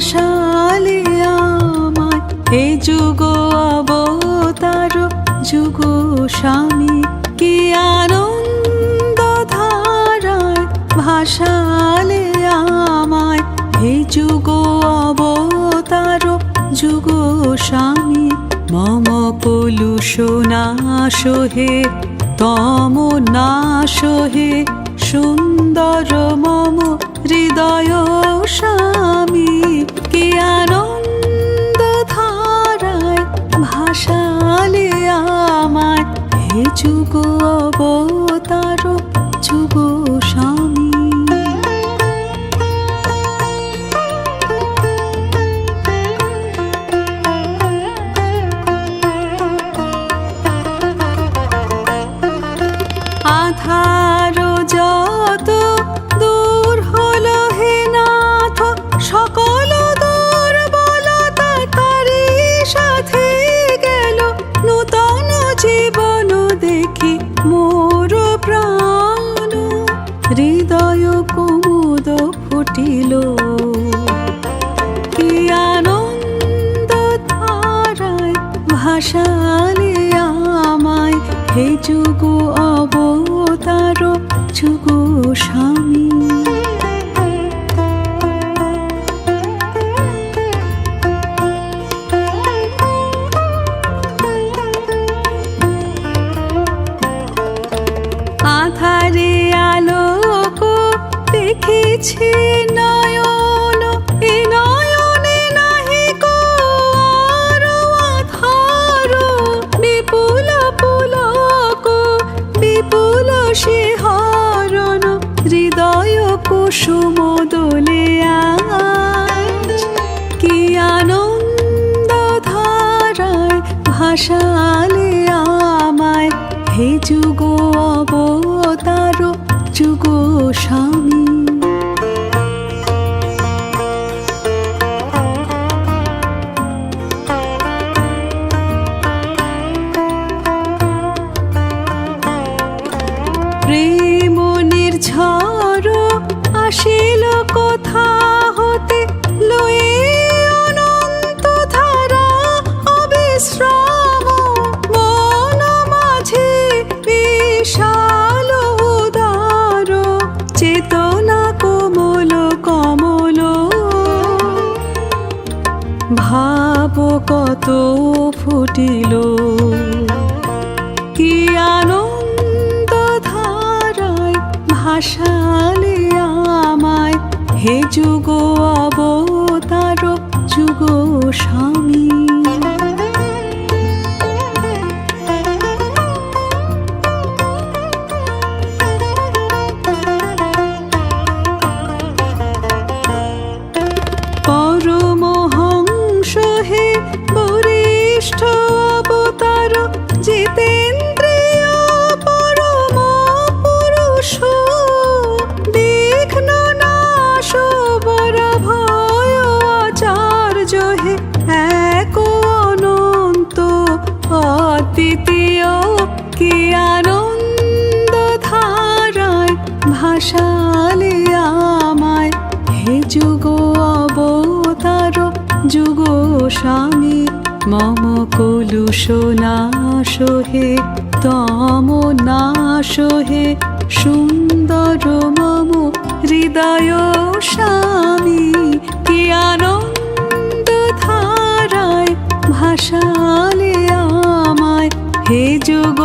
ভাসালে আমায় হে যুগ অবতার যুগ স্বামী কি আনন্দ ধারায় ভাসালে আমায় হে যুগ অবতার যুগ স্বামী মম কলুষ নাশ হে তম নাশ হে সুন্দর মম হৃদয় স্বামী কি আনন্দ ধারায় ভাসালে আমায় হে যুগ অবতার যুগ স্বামী আধার যত দূর হলো হে নাথ সকল দুর্বলতা তারি সাথে গেল নূতন জীবন দেখি মোর প্রাণ হৃদয় কুমুদ ফুটিল কি আনন্দ ধারায় ভাসালে আমায় হে যুগ অবতার যুগ স্বামী আধারে আলোক দেখেছি নয়ন এ নয়নে নাহি কো আর আধার বিপুল পুলক বিপুল শিহরণ হৃদয় কুসুম দোলে আজ কি আনন্দ ধারায় ভাসালে আমায় হে যুগ অবতার যুগ স্বামী প্রেম নির্ঝর আসিল কোথা হতে লয়ে অনন্ত ধারা অবিশ্রাম মন মাঝে বিশাল উদার চেতনা কোমল কমল ভাব কত ফুটিল কি আনন্দ ধারায় ভাসালে আমায় হে যুগ অবতার যুগ স্বামী পরমহংস হে বরিষ্ঠ অবতার জিতেন্দ্রিয় পরম পুরুষ বিঘ্ন নাশ বর ভয় আচার্য হে এক অনন্ত অদ্বিতীয় কি আনন্দ ধারায় ভাসালে আমায় হে যুগ অবতার যুগ স্বামী মম কলুষ নাশ হে তম নাশ হে সুন্দর মম হৃদয় স্বামী কি আনন্দ ধারায় ভাসালে আমায় হে যুগ